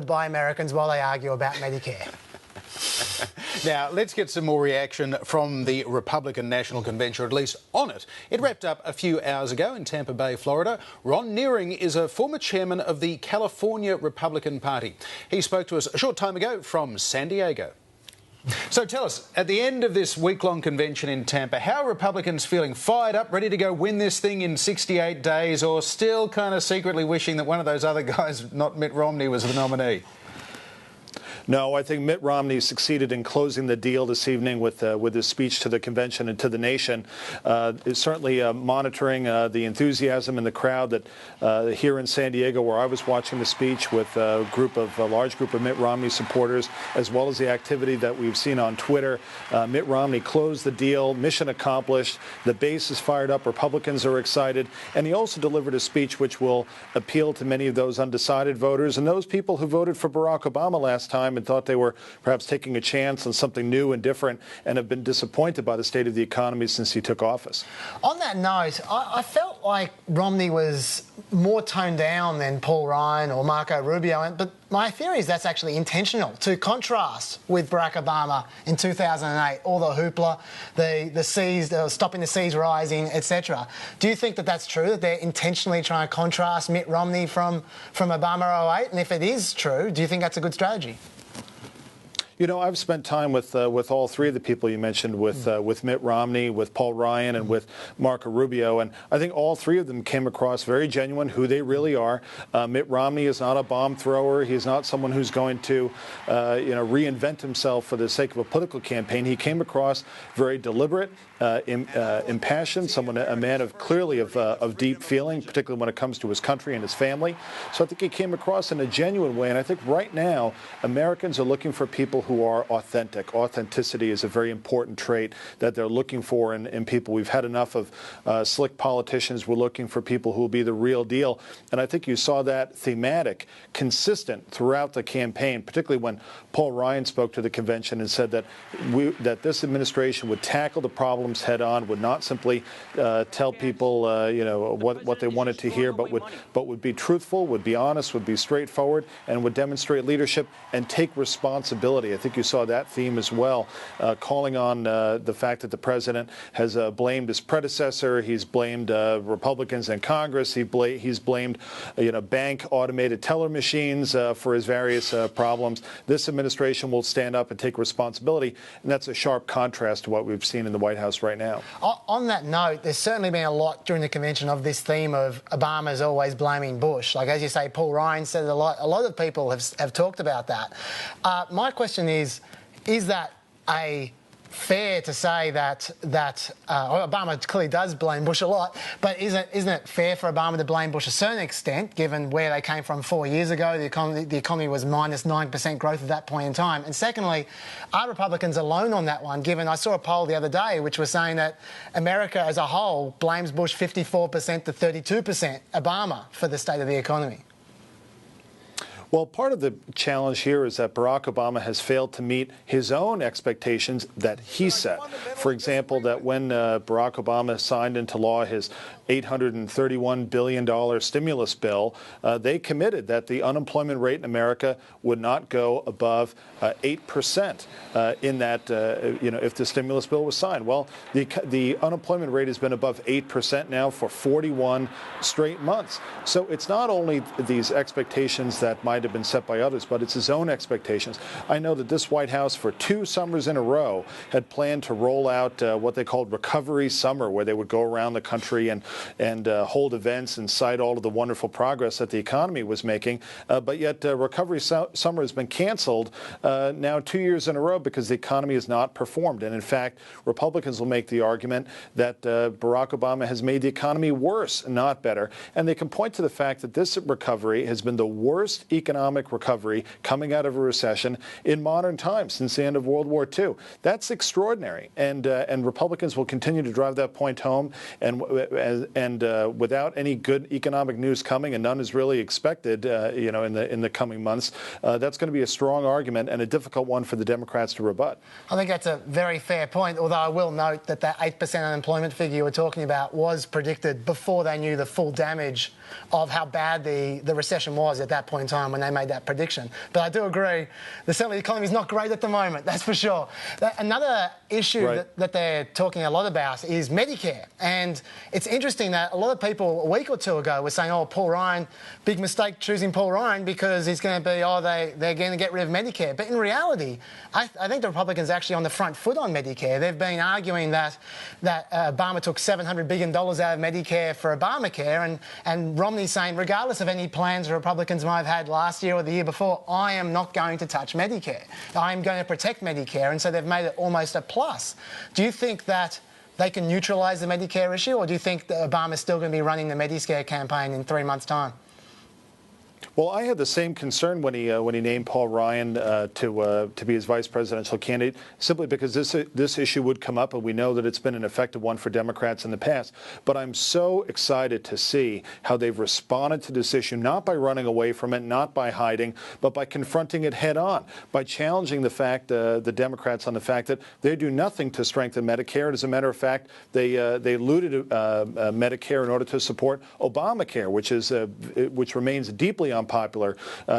by Americans while they argue about Medicare. Now, let's get some more reaction from the Republican National Convention, or at least on it. It wrapped up a few hours ago in Tampa Bay, Florida. Ron Nehring is a former chairman of the California Republican Party. He spoke to us a short time ago from San Diego. So tell us, at the end of this week-long convention in Tampa, how are Republicans feeling? Fired up, ready to go win this thing in 68 days, or still kind of secretly wishing that one of those other guys, not Mitt Romney, was the nominee? No, I think Mitt Romney succeeded in closing the deal this evening with his speech to the convention and to the nation. Is certainly monitoring the enthusiasm in the crowd that here in San Diego, where I was watching the speech with a large group of Mitt Romney supporters, as well as the activity that we've seen on Twitter. Mitt Romney closed the deal, mission accomplished. The base is fired up. Republicans are excited, and he also delivered a speech which will appeal to many of those undecided voters and those people who voted for Barack Obama last time and thought they were perhaps taking a chance on something new and different and have been disappointed by the state of the economy since he took office. On that note, I felt like Romney was more toned down than Paul Ryan or Marco Rubio, but my theory is that's actually intentional, to contrast with Barack Obama in 2008, all the hoopla, the seas, stopping the seas rising, etc. Do you think that that's true, that they're intentionally trying to contrast Mitt Romney from Obama 08? And if it is true, do you think that's a good strategy? You know, I've spent time with all three of the people you mentioned, with Mitt Romney, with Paul Ryan, and with Marco Rubio, and I think all three of them came across very genuine, who they really are. Mitt Romney is not a bomb thrower. He's not someone who's going to, reinvent himself for the sake of a political campaign. He came across very deliberate, impassioned, a man of clearly of deep feeling, particularly when it comes to his country and his family. So I think he came across in a genuine way, and I think right now Americans are looking for people who are authentic. Authenticity is a very important trait that they're looking for in people. We've had enough of slick politicians. We're looking for people who will be the real deal. And I think you saw that thematic, consistent throughout the campaign, particularly when Paul Ryan spoke to the convention and said that this administration would tackle the problems head on, would not simply tell people what they wanted to hear, but would be truthful, would be honest, would be straightforward, and would demonstrate leadership and take responsibility. I think you saw that theme as well, calling on the fact that the president has blamed his predecessor. He's blamed Republicans in Congress. He's blamed bank automated teller machines for his various problems. This administration will stand up and take responsibility, and that's a sharp contrast to what we've seen in the White House right now. On that note, there's certainly been a lot during the convention of this theme of Obama's always blaming Bush. Like, as you say, Paul Ryan said it a lot. A lot of people have talked about that. My question is that fair to say that Obama clearly does blame Bush a lot, but isn't it fair for Obama to blame Bush to a certain extent, given where they came from 4 years ago? The economy was minus 9% growth at that point in time. And secondly, are Republicans alone on that one, given I saw a poll the other day which was saying that America as a whole blames Bush 54% to 32% Obama for the state of the economy? Well, part of the challenge here is that Barack Obama has failed to meet his own expectations that he set. For example, that when Barack Obama signed into law his $831 billion stimulus bill, they committed that the unemployment rate in America would not go above 8% in that, if the stimulus bill was signed. Well, the unemployment rate has been above 8% now for 41 straight months. So it's not only these expectations that might have been set by others, but it's his own expectations. I know that this White House, for 2 summers in a row, had planned to roll out what they called Recovery Summer, where they would go around the country and hold events and cite all of the wonderful progress that the economy was making. But yet Recovery Summer has been canceled now 2 years in a row because the economy has not performed. And in fact, Republicans will make the argument that Barack Obama has made the economy worse, not better. And they can point to the fact that this recovery has been the worst economic recovery coming out of a recession in modern times since the end of World War II. That's extraordinary. And Republicans will continue to drive that point home. And without any good economic news coming, and none is really expected, in the coming months, that's going to be a strong argument and a difficult one for the Democrats to rebut. I think that's a very fair point, although I will note that 8% unemployment figure you were talking about was predicted before they knew the full damage of how bad the recession was at that point in time when they made that prediction. But I do agree, certainly the economy is not great at the moment, that's for sure. Another issue that they're talking a lot about is Medicare. And it's interesting that a lot of people a week or two ago were saying, oh, Paul Ryan, big mistake choosing Paul Ryan because he's going to be, they're going to get rid of Medicare. But in reality, I think the Republicans are actually on the front foot on Medicare. They've been arguing that Obama took $700 billion out of Medicare for Obamacare, and Romney's saying, regardless of any plans the Republicans might have had last year or the year before, I am not going to touch Medicare. I am going to protect Medicare. And so they've made it almost a plus. Do you think that they can neutralise the Medicare issue, or do you think that Obama's still going to be running the Medicare campaign in 3 months' time? Well, I had the same concern when he named Paul Ryan to be his vice presidential candidate, simply because this issue would come up, and we know that it's been an effective one for Democrats in the past. But I'm so excited to see how they've responded to this issue, not by running away from it, not by hiding, but by confronting it head on, by challenging the Democrats on the fact that they do nothing to strengthen Medicare. And as a matter of fact, they looted Medicare in order to support Obamacare, which remains deeply unpopular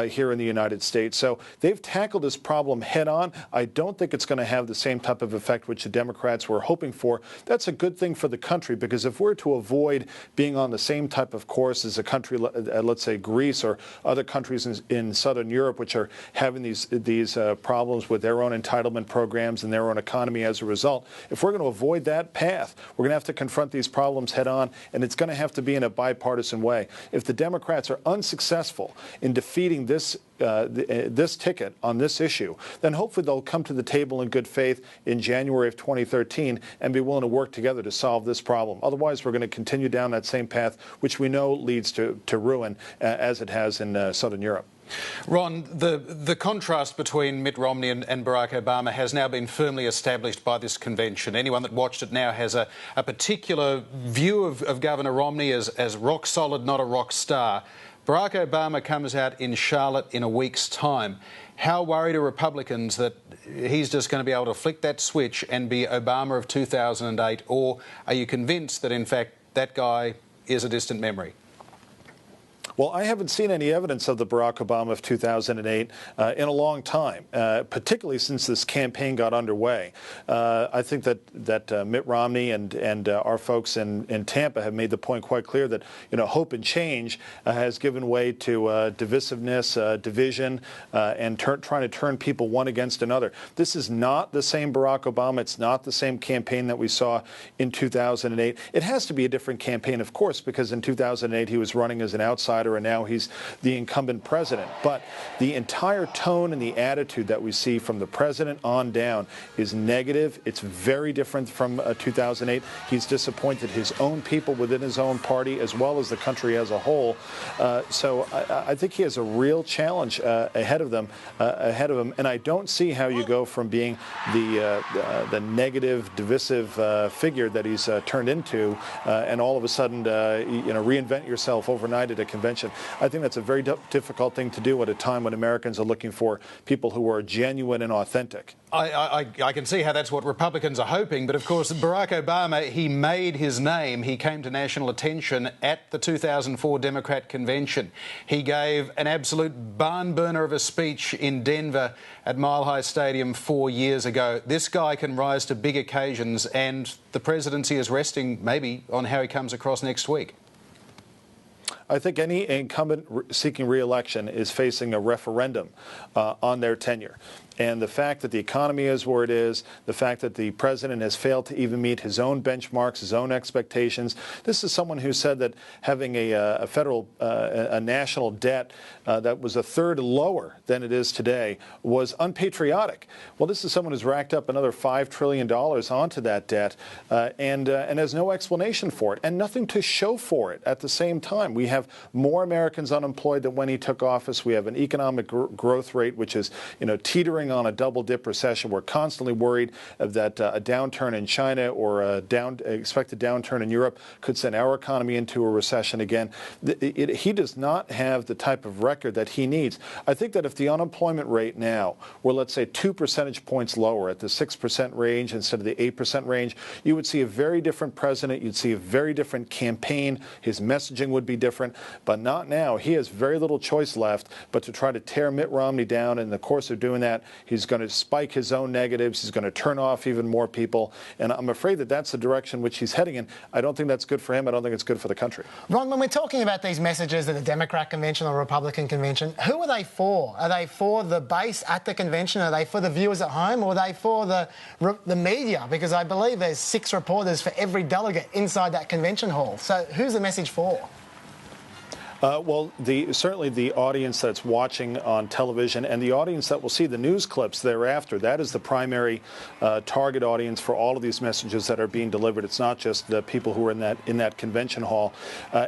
here in the United States. So they've tackled this problem head on. I don't think it's going to have the same type of effect which the Democrats were hoping for. That's a good thing for the country, because if we're to avoid being on the same type of course as a country, let's say Greece or other countries in Southern Europe, which are having these problems with their own entitlement programs and their own economy as a result, if we're going to avoid that path, we're going to have to confront these problems head on, and it's going to have to be in a bipartisan way. If the Democrats are unsuccessful in defeating this ticket on this issue, then hopefully they'll come to the table in good faith in January of 2013 and be willing to work together to solve this problem. Otherwise, we're going to continue down that same path, which we know leads to ruin, as it has in Southern Europe. Ron, the contrast between Mitt Romney and Barack Obama has now been firmly established by this convention. Anyone that watched it now has a particular view of Governor Romney as rock solid, not a rock star. Barack Obama comes out in Charlotte in a week's time. How worried are Republicans that he's just going to be able to flick that switch and be Obama of 2008? Or are you convinced that, in fact, that guy is a distant memory? Well, I haven't seen any evidence of the Barack Obama of 2008 in a long time, particularly since this campaign got underway. I think that Mitt Romney and our folks in Tampa have made the point quite clear that hope and change has given way to divisiveness, division, and trying to turn people one against another. This is not the same Barack Obama. It's not the same campaign that we saw in 2008. It has to be a different campaign, of course, because in 2008 he was running as an outsider, and now he's the incumbent president. But the entire tone and the attitude that we see from the president on down is negative. It's very different from 2008. He's disappointed his own people within his own party as well as the country as a whole. So I think he has a real challenge ahead of him. And I don't see how you go from being the negative, divisive figure that he's turned into, and all of a sudden, reinvent yourself overnight at a convention. I think that's a very difficult thing to do at a time when Americans are looking for people who are genuine and authentic. I can see how that's what Republicans are hoping, but of course Barack Obama, he made his name. He came to national attention at the 2004 Democrat convention. He gave an absolute barn burner of a speech in Denver at Mile High Stadium 4 years ago. This guy can rise to big occasions, and the presidency is resting maybe on how he comes across next week. I think any incumbent seeking re-election is facing a referendum on their tenure. And the fact that the economy is where it is, the fact that the president has failed to even meet his own benchmarks, his own expectations. This is someone who said that having a federal, a national debt that was a third lower than it is today was unpatriotic. Well, this is someone who's racked up another $5 trillion onto that debt and has no explanation for it and nothing to show for it at the same time. We have more Americans unemployed than when he took office. We have an economic growth rate which is, teetering bordering on a double-dip recession. We're constantly worried that a downturn in China or a expected downturn in Europe could send our economy into a recession again. He does not have the type of record that he needs. I think that if the unemployment rate now were, let's say, 2 percentage points lower at the 6% range instead of the 8% range, you would see a very different president. You'd see a very different campaign. His messaging would be different, but not now. He has very little choice left but to try to tear Mitt Romney down. In the course of doing that, he's going to spike his own negatives. He's going to turn off even more people, and I'm afraid that that's the direction which he's heading in. I don't think that's good for him. I don't think it's good for the country. Ron, when we're talking about these messages at the Democrat convention or Republican convention, who are they for? Are they for the base at the convention? Are they for the viewers at home? Or are they for the media? Because I believe there's 6 reporters for every delegate inside that convention hall. So who's the message for? Well, certainly the audience that's watching on television and the audience that will see the news clips thereafter, that is the primary target audience for all of these messages that are being delivered. It's not just the people who are in that convention hall.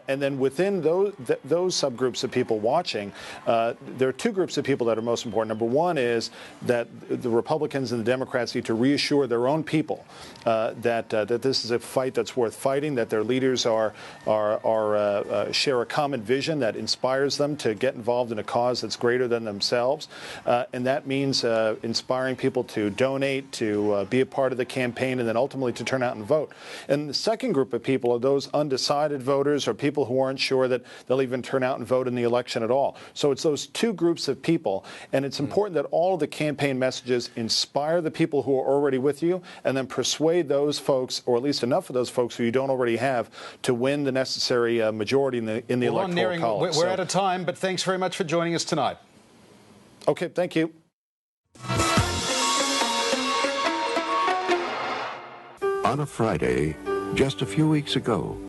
And then within those subgroups of people watching, there are 2 groups of people that are most important. Number one is that the Republicans and the Democrats need to reassure their own people that this is a fight that's worth fighting, that their leaders share a common vision that inspires them to get involved in a cause that's greater than themselves. And that means inspiring people to donate, to be a part of the campaign, and then ultimately to turn out and vote. And the second group of people are those undecided voters or people who aren't sure that they'll even turn out and vote in the election at all. So it's those 2 groups of people, and it's important that all of the campaign messages inspire the people who are already with you and then persuade those folks, or at least enough of those folks who you don't already have, to win the necessary majority in the electoral college. We're out of time, but thanks very much for joining us tonight. Okay, thank you. On a Friday, just a few weeks ago,